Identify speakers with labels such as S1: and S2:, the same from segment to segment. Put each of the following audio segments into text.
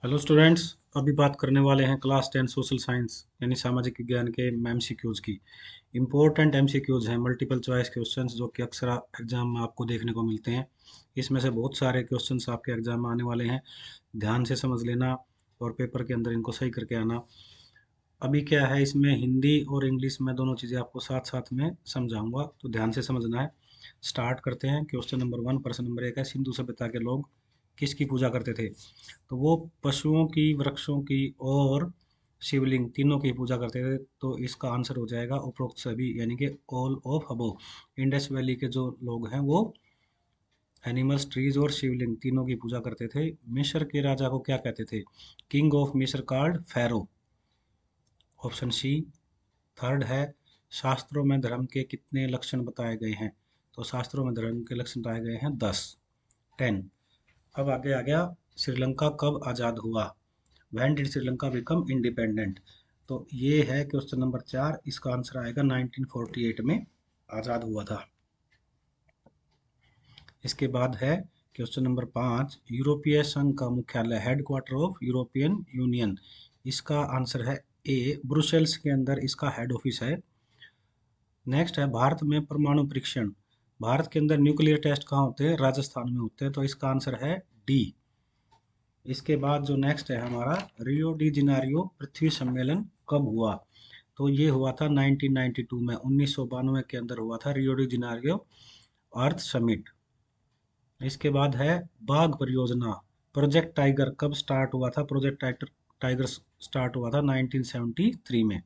S1: Hello students. अभी बात करने वाले हैं क्लास 10 सोशल साइंस यानी सामाजिक विज्ञान के एमसीक्यूज की। इंपॉर्टेंट एमसीक्यूज हैं, मल्टीपल चॉइस क्वेश्चंस जो कि अक्सर एग्जाम में आपको देखने को मिलते हैं। इसमें से बहुत सारे क्वेश्चंस आपके एग्जाम में आने वाले हैं। ध्यान से समझ लेना और पेपर के अंदर इनको सही करके आना। अभी क्या है, इसमें हिंदी और इंग्लिश में दोनों चीज़ें आपको साथ साथ में समझाऊंगा, तो ध्यान से समझना है। स्टार्ट करते हैं। क्वेश्चन नंबर 1, प्रश्न नंबर 1 है, सिंधु सभ्यता के लोग किसकी पूजा करते थे? तो वो पशुओं की, वृक्षों की और शिवलिंग तीनों की पूजा करते थे। तो इसका आंसर हो जाएगा उपरोक्त सभी, यानी कि all of above. Indus valley के जो लोग हैं वो एनिमल्स, ट्रीज और शिवलिंग तीनों की पूजा करते थे। मिस्र के राजा को क्या कहते थे? किंग ऑफ मिस्र called pharaoh. Option C. Third है, शास्त्रों में धर्म के कितने लक्षण बताए गए हैं? तो शास्त्रों में धर्म के लक्षण बताए गए हैं 10, 10। अब आगे आ गया, श्रीलंका कब आज़ाद हुआ? When did Sri Lanka become independent? तो ये है क्वेश्चन नंबर 4। इसका आंसर आएगा 1948 में आज़ाद हुआ था। इसके बाद है क्वेश्चन नंबर 5, यूरोपीय संघ का मुख्यालय, हेडक्वार्टर ऑफ यूरोपियन यूनियन। इसका आंसर है ए, ब्रुसेल्स के अंदर इसका हेड ऑफिस है। नेक्स्ट है, भारत में परमाणु परीक्षण, भारत के अंदर न्यूक्लियर टेस्ट कहाँ होते हैं? राजस्थान में होते हैं। तो इसका आंसर है डी। इसके बाद जो नेक्स्ट है हमारा, रियो डी जेनेरियो पृथ्वी सम्मेलन कब हुआ? तो ये हुआ था 1992 में, 1992 के अंदर हुआ था रियो डी जेनेरियो अर्थ समिट। इसके बाद है बाघ परियोजना, प्रोजेक्ट टाइगर कब स्टार्ट हुआ था? प्रोजेक्ट टाइगर टाइगर स्टार्ट हुआ था 1973 में।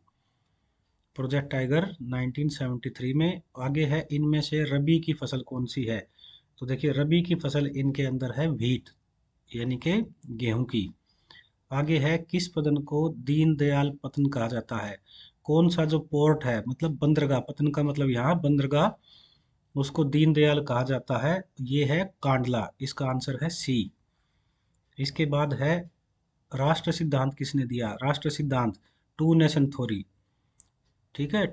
S1: प्रोजेक्ट टाइगर 1973 में। आगे है, इनमें से रबी की फसल कौन सी है? तो देखिए, रबी की फसल इनके अंदर है व्हीट, यानी कि गेहूं की। आगे है, किस पतन को दीनदयाल पतन कहा जाता है? कौन सा जो पोर्ट है, मतलब बंदरगाह, पतन का मतलब यहाँ बंदरगाह, उसको दीनदयाल कहा जाता है। ये है कांडला। इसका आंसर है सी। इसके बाद है, राष्ट्र सिद्धांत किसने दिया? राष्ट्र सिद्धांत, टू नेशन थ्योरी। ठीक है,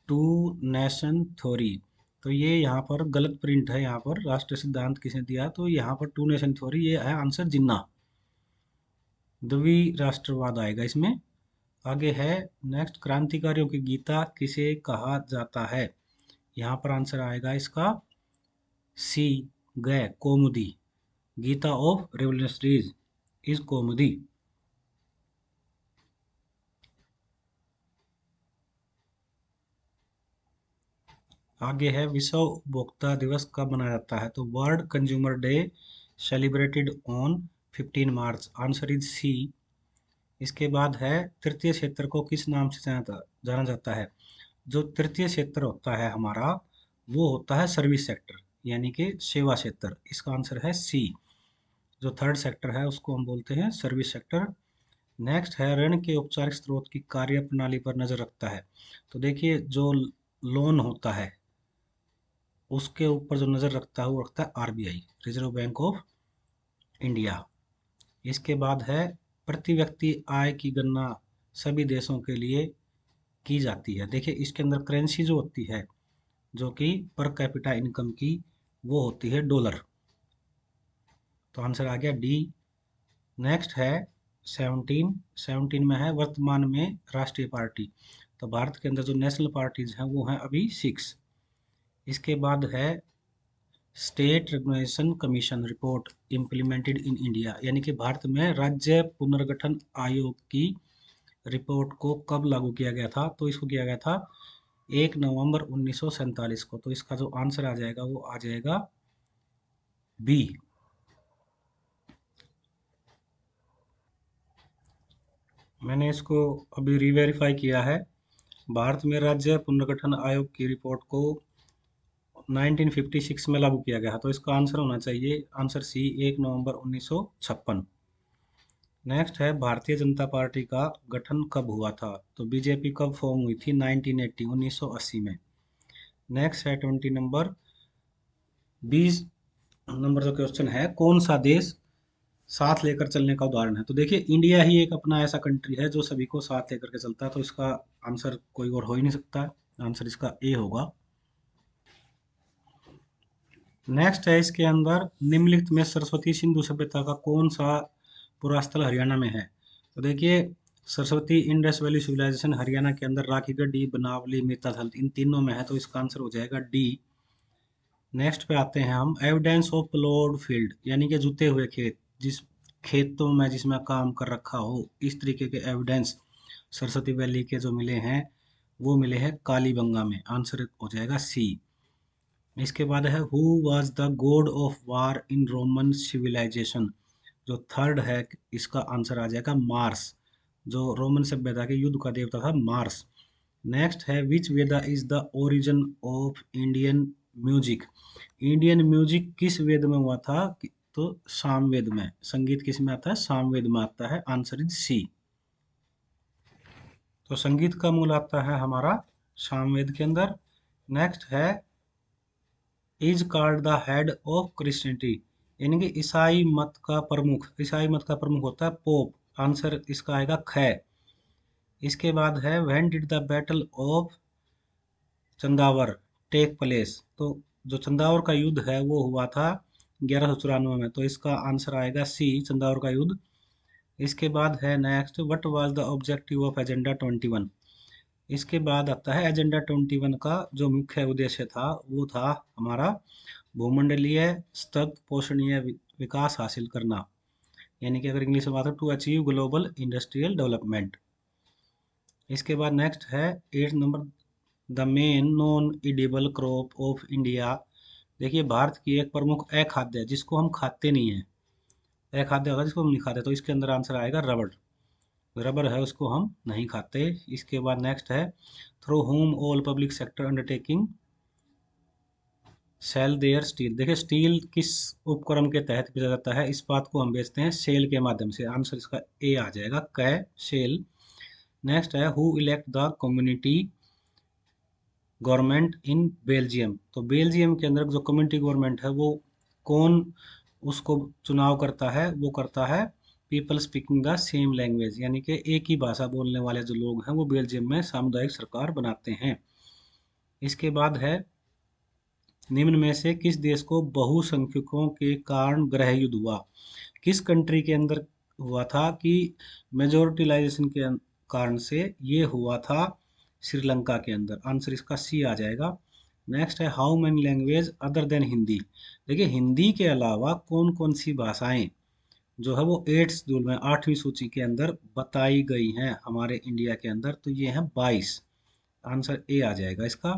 S1: टू नेशन थ्योरी। तो ये यहाँ पर गलत प्रिंट है, यहाँ पर राष्ट्र सिद्धांत किसने दिया? तो यहाँ पर टू नेशन थ्योरी, ये है आंसर जिन्ना। द्वि राष्ट्रवाद आएगा इसमें। आगे है, नेक्स्ट, क्रांतिकारियों की गीता किसे कहा जाता है? यहाँ पर आंसर आएगा इसका सी, गय कौमुदी। गीता ऑफ रेवोल्यूशनरीज इज कौमुदी। आगे है, विश्व उपभोक्ता दिवस कब मनाया जाता है? तो World Consumer Day celebrated on 15 March. Answer is C. इसके बाद है, तृतीय क्षेत्र को किस नाम से जाना जाता है? जो तृतीय क्षेत्र होता है हमारा, वो होता है सर्विस सेक्टर, यानी कि सेवा क्षेत्र। इसका आंसर है सी। जो थर्ड सेक्टर है उसको हम बोलते हैं सर्विस सेक्टर। नेक्स्ट है, ऋण के औपचारिक स्रोत की कार्य प्रणाली पर नजर रखता है। तो देखिए, जो लोन होता है उसके ऊपर जो नजर रखता है वो रखता है RBI, reserve bank of India. इसके बाद है, प्रति व्यक्ति आय की गणना सभी देशों के लिए की जाती है। देखिए, इसके अंदर करेंसी जो होती है, जो कि पर कैपिटा इनकम की, वो होती है डॉलर। तो आंसर आ गया डी। नेक्स्ट है 17, 17 में है, वर्तमान में राष्ट्रीय पार्टी। तो भारत के अंदर जो नेशनल पार्टीज हैं वो हैं अभी 6। इसके बाद है, state recognition commission report implemented in India, यानी कि भारत में राज्य पुनर्गठन आयोग की रिपोर्ट को कब लागू किया गया था? तो इसको किया गया था 1 नवंबर 1947 को। तो इसका जो आंसर आ जाएगा वो आ जाएगा बी। मैंने इसको अभी रीवेरीफाई किया है। भारत में राज्य पुनर्गठन आयोग की रिपोर्ट को 1956 में लागू किया गया, तो इसका आंसर होना चाहिए आंसर सी, 1 नवंबर 1956। नेक्स्ट है, भारतीय जनता पार्टी का गठन कब हुआ था? तो बीजेपी कब फॉर्म हुई थी? 1980, 1980 में। नेक्स्ट है 20 नंबर, 20 नंबर जो क्वेश्चन है, कौन सा देश साथ लेकर चलने का उदाहरण है? तो देखिए, इंडिया ही एक अपना ऐसा कंट्री है जो सभी को साथ लेकर के चलता है। तो इसका आंसर कोई और हो ही नहीं सकता। आंसर इसका ए होगा। नेक्स्ट है, इसके अंदर निम्नलिखित में सरस्वती सिंधु सभ्यता का कौन सा पूरा स्थल हरियाणा में है। तो देखिए, Saraswati Indus Valley civilisation Haryana के अंदर राखीगढ़ी, बनावली, मीताथल इन तीनों में है, तो इसका आंसर हो जाएगा डी। नेक्स्ट पे आते हैं हम, एविडेंस ऑफ प्लॉड फील्ड, यानी कि जुते हुए खेत, जिस खेतों में जिसमें काम कर रखा हो, इस तरीके के एविडेंस सरस्वती वैली के जो मिले हैं वो मिले हैं कालीबंगा में। आंसर हो जाएगा सी। इसके बाद है, who was the god of war in Roman civilisation. जो थर्ड है इसका आंसर आ जाएगा मार्स। जो रोमन सभ्यता के युद्ध का देवता था मार्स। नेक्स्ट है, which Veda is the origin of Indian music. Indian music किस वेद में हुआ था? तो सामवेद में। संगीत किस में आता है? सामवेद में आता है। Answer is C. तो संगीत का मूल आता है हमारा सामवेद के अंदर। नेक्स्ट है, is called the head of Christianity, यानी कि ईसाई मत का प्रमुख। ईसाई मत का प्रमुख होता है पोप। आंसर इसका आएगा ख। इसके बाद है, when did the battle of Chandawar take place. तो जो चंदावर का युद्ध है वो हुआ था 1194 में, तो इसका आंसर आएगा सी, चंदावर का युद्ध। इसके बाद है next, what was the objective of agenda 21। इसके बाद आता है एजेंडा 21 का जो मुख्य उद्देश्य था वो था हमारा भूमंडलीय सतत पोषणीय विकास हासिल करना, यानी कि अगर इंग्लिश में बात है, to achieve global industrial development. इसके बाद नेक्स्ट है 8 नंबर, the main non edible crop of India. देखिए, भारत की एक प्रमुख अखाद्य है जिसको हम खाते नहीं है। अखाद्य होगा जिसको हम नहीं खाते, तो इसके अंदर आंसर आएगा रबड़। रबर है उसको हम नहीं खाते। इसके बाद नेक्स्ट है, through whom all public sector undertaking sell their steel. देखिए, स्टील किस उपक्रम के तहत बेचा जाता है? इस बात को हम बेचते हैं सेल के माध्यम से। आंसर इसका ए आ जाएगा, कै सेल। नेक्स्ट है, who elect the community government in Belgium. तो बेल्जियम के अंदर जो कम्युनिटी गवर्नमेंट है वो कौन उसको चुनाव करता है? वो करता है people speaking the same language, यानी कि एक ही भाषा बोलने वाले जो लोग हैं वो बेल्जियम में सामुदायिक सरकार बनाते हैं। इसके बाद है, निम्न में से किस देश को बहुसंख्यकों के कारण गृह युद्ध हुआ? किस कंट्री के अंदर हुआ था कि मेजोरिटीलाइजेशन के कारण से ये हुआ था? श्रीलंका के अंदर। आंसर इसका सी आ जाएगा। नेक्स्ट है, how many language other than Hindi. देखिए, हिंदी के अलावा कौन कौन सी भाषाएं जो है वो 8 शेड्यूल में 8वीं सूची के अंदर बताई गई हैं हमारे इंडिया के अंदर, तो ये हैं 22। आंसर ए आ जाएगा इसका।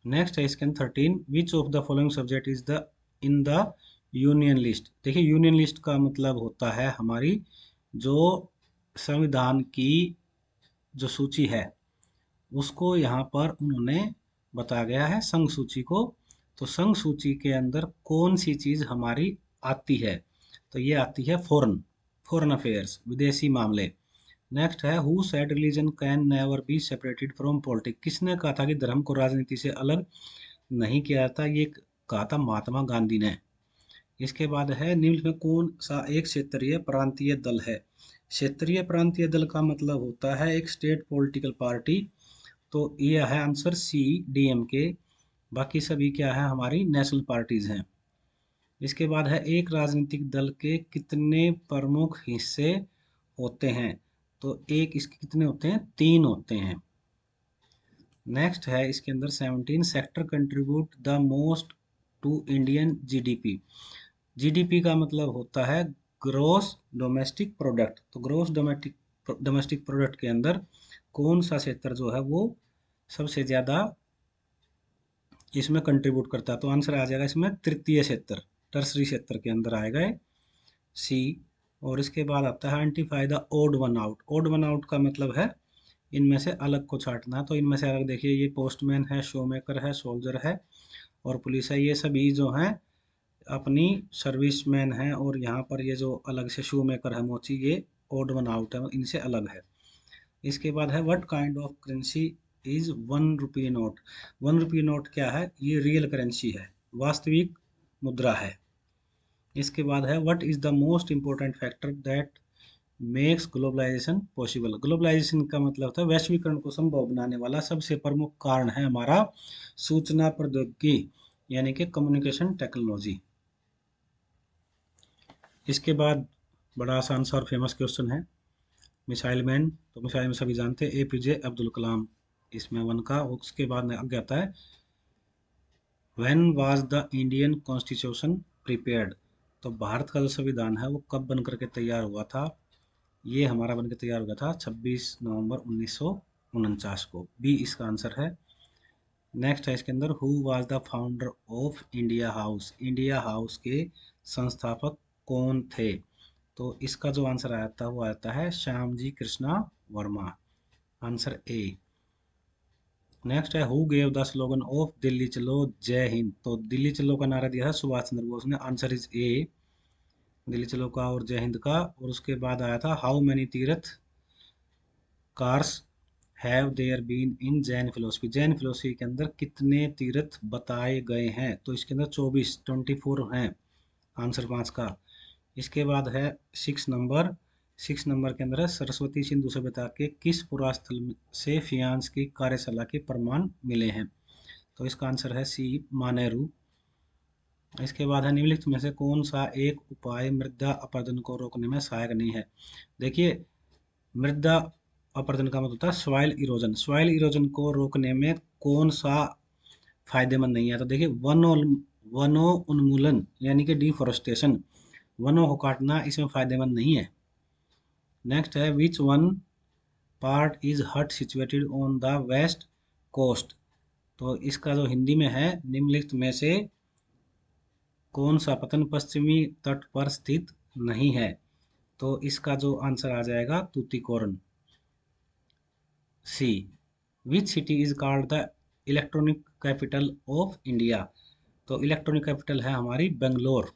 S1: नेक्स्ट है इसके अंदर 13, विच of the following subject is the in the union list. देखिए, यूनियन लिस्ट का मतलब होता है हमारी जो संविधान की जो सूची है उसको यहाँ पर उन्होंने बताया गया है संघ सूची को। तो संघ सूची के अंदर कौन सी चीज हमारी आती है? तो ये आती है फॉरेन फॉरेन अफेयर्स, विदेशी मामले। नेक्स्ट है, who said religion can never be separated from politics. किसने कहा था कि धर्म को राजनीति से अलग नहीं किया जाता? ये कहा था महात्मा गांधी ने। इसके बाद है, निम्न में कौन सा एक क्षेत्रीय प्रांतीय दल है? क्षेत्रीय प्रांतीय दल का मतलब होता है एक स्टेट पॉलिटिकल पार्टी। तो ये है आंसर सी, डीएमके। बाकी सभी क्या है? हमारी नेशनल पार्टीज हैं। इसके बाद है, एक राजनीतिक दल के कितने प्रमुख हिस्से होते हैं? तो एक इसके कितने होते हैं? 3 होते हैं। नेक्स्ट है इसके अंदर 17, sector contribute the most to Indian GDP. GDP का मतलब होता है ग्रोस डोमेस्टिक प्रोडक्ट। तो ग्रोस डोमेस्टिक प्रोडक्ट के अंदर कौन सा क्षेत्र जो है वो सबसे ज्यादा इसमें कंट्रीब्यूट करता है? तो आंसर आ जाएगा इसमें तृतीय क्षेत्र, टर्सरी क्षेत्र के अंदर आएगा सी। और इसके बाद आता है, identify the odd one out. Odd one out का मतलब है इनमें से अलग को छांटना। तो इनमें से अलग देखिए, ये पोस्टमैन है, शो मेकर है, सोल्जर है और पुलिस है। ये सभी जो हैं अपनी सर्विसमैन है, और यहाँ पर ये जो अलग से शू मेकर है मोची, ये ओड वन आउट है, इनसे अलग है। इसके बाद है, what kind of currency is 1 रुपये नोट। 1 रुपये नोट क्या है? ये रियल करेंसी है, वास्तविक मुद्रा है। इसके बाद है, what is the most important factor that makes globalisation possible. Globalisation का मतलब होता है वैश्वीकरण को संभव बनाने वाला सबसे प्रमुख कारण है हमारा सूचना प्रौद्योगिकी, यानी कि कम्युनिकेशन टेक्नोलॉजी। इसके बाद बड़ा आसान सा और फेमस क्वेश्चन है। मिसाइल मैन, तो मिसाइल में सभी जानते हैं एपीजे अब्दुल कलाम, इसमें वन का। उसके बाद आगे आता है when was the Indian constitution prepared, तो भारत का जो संविधान है वो कब बन करके तैयार हुआ था। ये हमारा बनकर तैयार हुआ था 26 नवंबर 1949 को। बी इसका आंसर है। नेक्स्ट है इसके अंदर who was the founder of India house, India house के संस्थापक कौन थे। तो इसका जो आंसर आता है वो आता है Shyamji Krishna Varma, answer A. Next है who gave the slogan of Delhi Chalo Jai Hind, तो दिल्ली चलो का नारा दिया है सुभाष चंद्र बोस ने, आंसर इज ए, दिल्ली चलो का और जय हिंद का। और उसके बाद आया था how many tirthankaras have there been in Jain philosophy, Jain philosophy के अंदर कितने तीर्थ बताए गए हैं, तो इसके अंदर 24 हैं, आंसर 5 का। इसके बाद है 6 नंबर, 6 नंबर के अंदर है सरस्वती सिंधु सभ्यता के किस पुरास्थल से फियांस की कार्यशाला के प्रमाण मिले हैं, तो इसका आंसर है सी मानेरू। इसके बाद है निम्नलिखित में से कौन सा एक उपाय मृदा अपरदन को रोकने में सहायक नहीं है। देखिए, मृदा अपरदन का मतलब होता है सॉइल इरोजन, सॉइल इरोजन को रोकने में कौन सा फायदेमंद नहीं है। तो देखिए वनो उन्मूलन यानी कि डिफोरेस्टेशन, वनों को काटना इसमें फायदेमंद नहीं है। नेक्स्ट है which one port is not situated on the west coast, तो इसका जो हिंदी में है निम्नलिखित में से कौन सा पतन पश्चिमी तट पर स्थित नहीं है, तो इसका जो आंसर आ जाएगा Tuticorin, C. Which city is called the electronic capital of India, तो इलेक्ट्रॉनिक कैपिटल है हमारी बेंगलोर,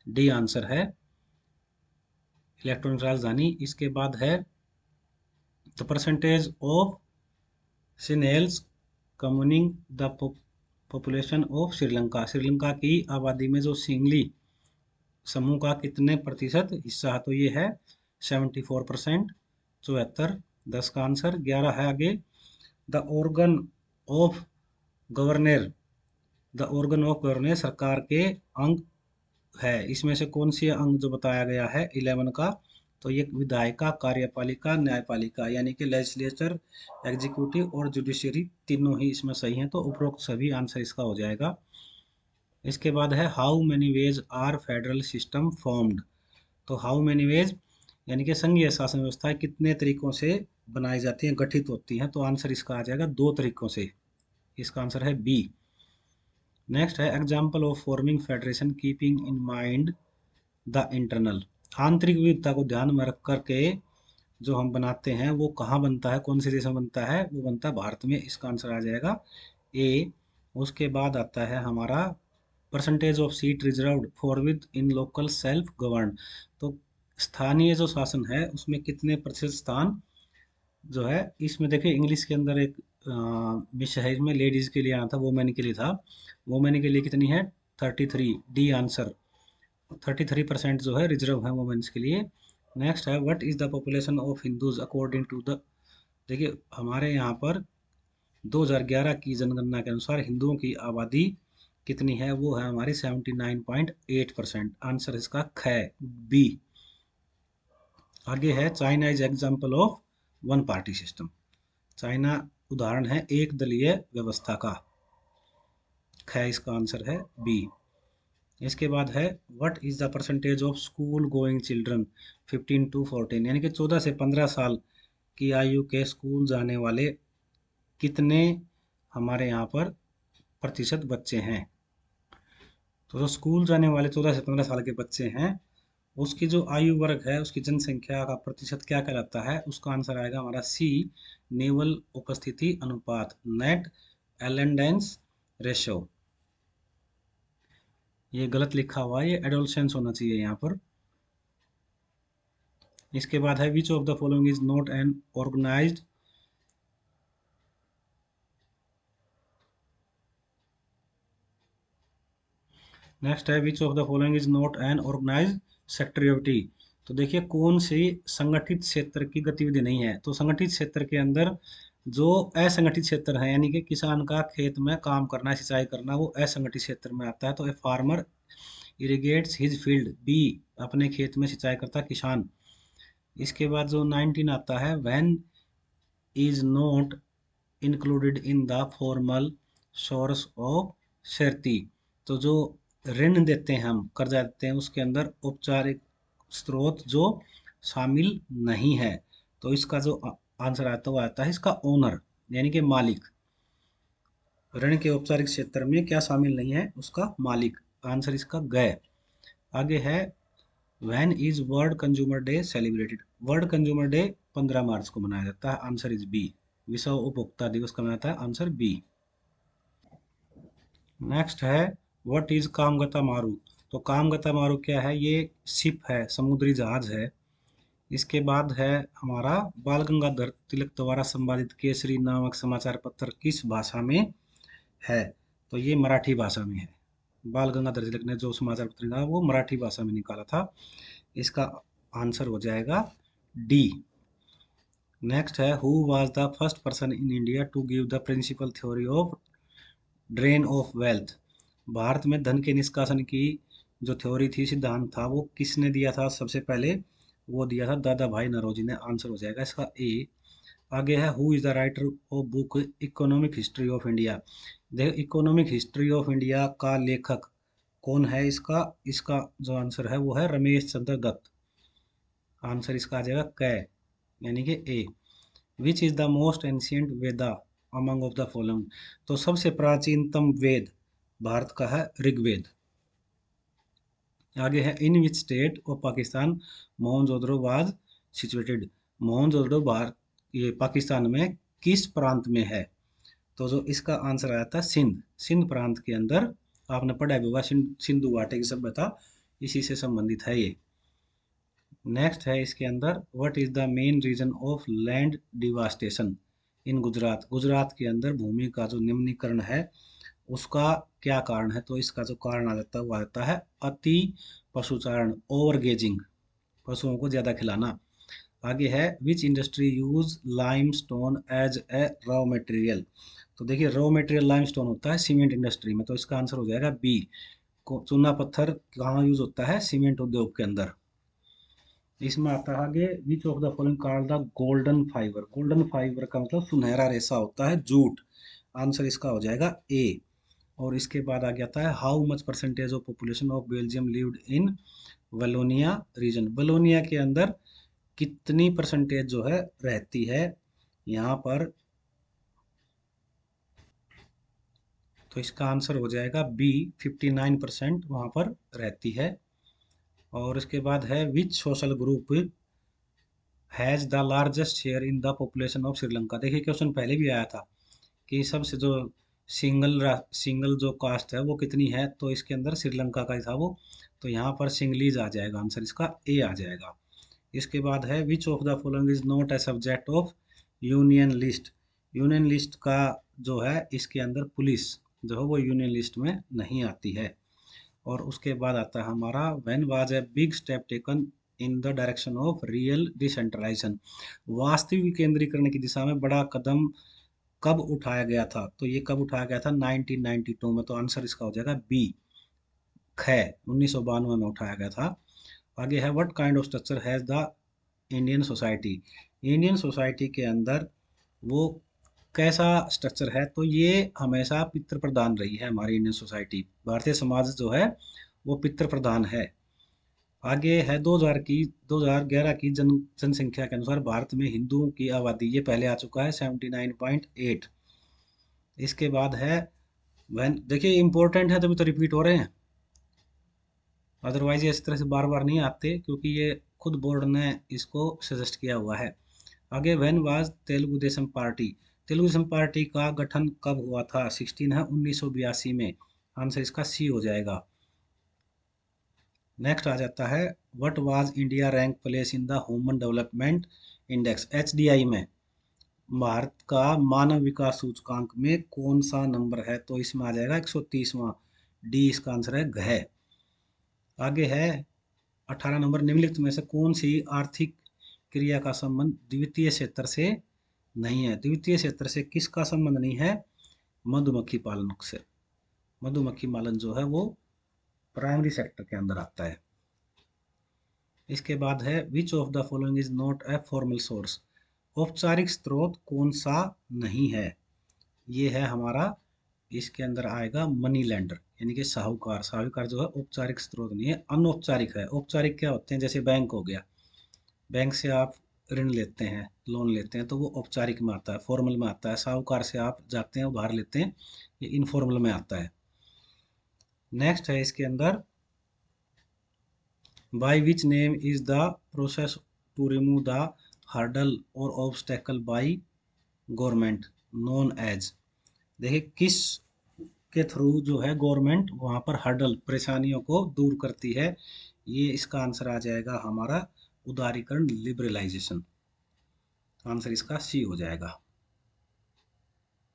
S1: डी आंसर है, इलेक्ट्रॉनिक राजधानी। इसके बाद है the percentage of Sinhalas communing the population of Sri Lanka, Sri Lanka की आबादी में जो सिंगली समूह का कितने प्रतिशत हिस्सा है, तो ये है 74%, 74, 10 का आंसर। 11 है आगे the organ of governor, the organ of governor सरकार के अंग है, इसमें से कौन सी अंग जो बताया गया है 11 का, तो ये विधायिका, कार्यपालिका, न्यायपालिका, यानी कि लेजिस्लेचर, एग्जीक्यूटिव और जुडिशरी तीनों ही इसमें सही हैं, तो उपरोक्त सभी आंसर इसका हो जाएगा। इसके बाद है how many ways are federal system formed, तो हाउ मेनी वेज यानी कि संघीय शासन व्यवस्था कितने तरीकों से बनाई जाती हैं, गठित होती हैं, तो आंसर इसका आ जाएगा 2 तरीकों से, इसका आंसर है बी। नेक्स्ट है example of forming federation keeping in mind the internal, आंतरिक विविधता को ध्यान में रख करके जो हम बनाते हैं वो कहाँ बनता है, कौन से देश में बनता है, वो बनता है भारत में, इसका आंसर आ जाएगा ए। उसके बाद आता है हमारा percentage of seat reserved for with in local self govern, तो स्थानीय जो शासन है उसमें कितने प्रतिशत स्थान जो है, इसमें देखिए इंग्लिश के अंदर एक विषय है, इसमें लेडीज के लिए आना था, वोमेन के लिए था, वोमेन के लिए कितनी है 33, डी आंसर, 33% जो है रिजर्व है वोमेन्स के लिए। नेक्स्ट है what is the population of Hindus according to the, देखिए हमारे यहाँ पर 2011 की जनगणना के अनुसार हिंदुओं की आबादी कितनी है, वो है हमारी 79.8%, आंसर इसका ख, बी। आगे है China is example of one party system, China उदाहरण है एक दलीय व्यवस्था का, ख इसका आंसर है बी। इसके बाद है what is the percentage of school going children 15 to 14, यानी कि 14 से 15 साल की आयु के स्कूल जाने वाले कितने हमारे यहाँ पर प्रतिशत बच्चे हैं, तो जो स्कूल जाने वाले 14 से 15 साल के बच्चे हैं उसकी जो आयु वर्ग है उसकी जनसंख्या का प्रतिशत क्या कहलाता है, उसका आंसर आएगा हमारा सी, नेवल उपस्थिति अनुपात, नेट एटेंडेंस रेशो। ये गलत लिखा हुआ है, ये एडोलसेंस होना चाहिए यहाँ पर। इसके बाद है which of the following is not an organised, next है which of the following is not an organised sector activity, तो देखिए कौन सी संगठित क्षेत्र की गतिविधि नहीं है, तो संगठित क्षेत्र के अंदर जो असंगठित क्षेत्र है यानी कि किसान का खेत में काम करना, सिंचाई करना, वो असंगठित क्षेत्र में आता है, तो a farmer irrigates his field, B अपने खेत में सिंचाई करता किसान। इसके बाद जो 19 आता है, when is not included in the formal source of शेरती। तो जो ऋण देते हैं, हम कर्जा देते हैं, उसके अंदर औपचारिक स्रोत जो शामिल नहीं है, तो इसका जो आंसर आता है वो आता है इसका ओनर, यानी कि मालिक। ऋण के औपचारिक क्षेत्र में क्या शामिल नहीं है, उसका मालिक। आंसर इसका गए। आगे है, when is World Consumer Day celebrated. World Consumer Day 15 March को मनाया जाता है। Answer is B. विश्व उपभोक्ता दिवस कब मनाता है? Answer B. नेक्स्ट है, व्हाट इज कामगता मारू। तो कामगता मारू क्या है? ये शिप है, समुद्री जहाज है। इसके बाद है हमारा, बाल गंगाधर तिलक द्वारा संपादित केसरी नामक समाचार पत्र किस भाषा में है? तो ये मराठी भाषा में है। बाल गंगाधर तिलक ने जो समाचार पत्र निकाला वो मराठी भाषा में निकाला था। इसका आंसर हो जाएगा डी। नेक्स्ट है, who was the first person in India to give the principal theory of drain of wealth. Bharat में धन के निष्कासन की जो थ्योरी थी, सिद्धांत था, वो किसने दिया था सबसे पहले? वो दिया था दादा भाई नौरोजी ने। आंसर हो जाएगा इसका ए। आगे है, who is the writer of book economic history of India. देखो, इकोनॉमिक हिस्ट्री ऑफ इंडिया का लेखक कौन है? इसका इसका जो आंसर है वो है रमेश चंद्र दत्त। आंसर इसका आ जाएगा कै, यानी कि A. Which is the most ancient Veda among of the following. तो सबसे प्राचीनतम वेद भारत का है ऋग्वेद। आगे है, in which state of Pakistan Mohenjodaro was situated. Mohenjodaro Bharat, ये पाकिस्तान में किस प्रांत में है? तो जो इसका आंसर आया था सिंध। सिंध प्रांत के अंदर, आपने पढ़ा भी होगा, सिंधु घाटी की सभ्यता इसी से संबंधित है ये। नेक्स्ट है इसके अंदर, what is the main reason of land devastation in Gujarat. Gujarat के अंदर भूमि का जो निम्नीकरण है, उसका क्या कारण है? तो इसका जो कारण आ जाता है वो आ जाता है अति पशुचारण, ओवरगेजिंग, पशुओं को ज्यादा खिलाना। आगे है, which industry use limestone as a raw material. तो देखिए, रॉ मटेरियल लाइमस्टोन होता है सीमेंट इंडस्ट्री में, तो इसका आंसर हो जाएगा बी। चूना पत्थर कहाँ यूज होता है? सीमेंट उद्योग के अंदर। इसमें आता है आगे, विच of the following called the golden fibre. Golden fibre का मतलब सुनहरा रेशा होता है, जूट। आंसर इसका हो जाएगा ए। और इसके बाद आ आता है, how much percentage of population of Belgium lived in Wallonia region. Wallonia के अंदर कितनी परसेंटेज जो है रहती है यहाँ पर? तो इसका आंसर हो जाएगा बी, 59% वहाँ पर रहती है। और इसके बाद है, which social group has the largest share in the population of Sri Lanka. देखिए, क्वेश्चन पहले भी आया था कि सबसे जो सिंगल जो कास्ट है वो कितनी है, तो इसके अंदर श्रीलंका का ही था वो। तो यहाँ पर सिंगलीज आ जाएगा, आंसर इसका ए आ जाएगा। इसके बाद है, which of the following is not a subject of union list. Union list का जो है, इसके अंदर पुलिस जो है वो यूनियन लिस्ट में नहीं आती है। और उसके बाद आता है हमारा, when was a big step taken in the direction of real decentralisation. वास्तविक केंद्रीकरण की दिशा में बड़ा कदम कब उठाया गया था? तो ये कब उठाया गया था? 1992 में। तो आंसर इसका हो जाएगा बी, ख, 1992 में उठाया गया था। आगे है, what kind of structure has the Indian society. Indian society के अंदर वो कैसा स्ट्रक्चर है? तो ये हमेशा पितृ प्रधान रही है हमारी इंडियन सोसाइटी। भारतीय समाज जो है वो पितृ प्रधान है। आगे है, 2011 की जनसंख्या के अनुसार भारत में हिंदुओं की आबादी, ये पहले आ चुका है, 79.8। इसके बाद है, वह देखिए इंपॉर्टेंट है तभी तो रिपीट हो रहे हैं, अदरवाइज इस तरह से बार बार नहीं आते, क्योंकि ये खुद बोर्ड ने इसको सजेस्ट किया हुआ है। आगे, when was Telugu Desam party. Telugu Desam party का गठन कब हुआ था? 16 है 1982 में। आंसर इसका सी हो जाएगा। नेक्स्ट आ जाता है, what was India rank place in the human development index, HDI में। भारत का मानव विकास सूचकांक में कौन सा नंबर है? तो इसमें आ जाएगा 130वां। डी इसका आंसर है घ। आगे है 18 नंबर, निम्नलिखित में से कौन सी आर्थिक क्रिया का संबंध द्वितीय क्षेत्र से नहीं है? द्वितीय क्षेत्र से किसका संबंध नहीं है? मधुमक्खी पालन से। मधुमक्खी पालन जो है वो प्राइमरी सेक्टर के अंदर आता है। इसके बाद है which of the following is not a formal source. औपचारिक स्रोत कौन सा नहीं है। ये है हमारा, इसके अंदर आएगा मनी लेंडर यानी कि साहूकार। साहूकार जो है औपचारिक स्रोत नहीं है, अनौपचारिक है। औपचारिक क्या होते हैं, जैसे बैंक हो गया, बैंक से आप ऋण लेते हैं, लोन लेते हैं, तो वो औपचारिक में आता है, फॉर्मल में आता है। साहूकार से आप जाते हैं उधार लेते हैं, ये इनफॉर्मल में आता है। नेक्स्ट है इसके अंदर, by which name is the process to remove the hurdle और obstacle by government known as. देखिए किस के थ्रू जो है गवर्नमेंट वहां पर हर्डल परेशानियों को दूर करती है। ये इसका आंसर आ जाएगा हमारा उदारीकरण, लिबरलाइजेशन। आंसर इसका सी हो जाएगा।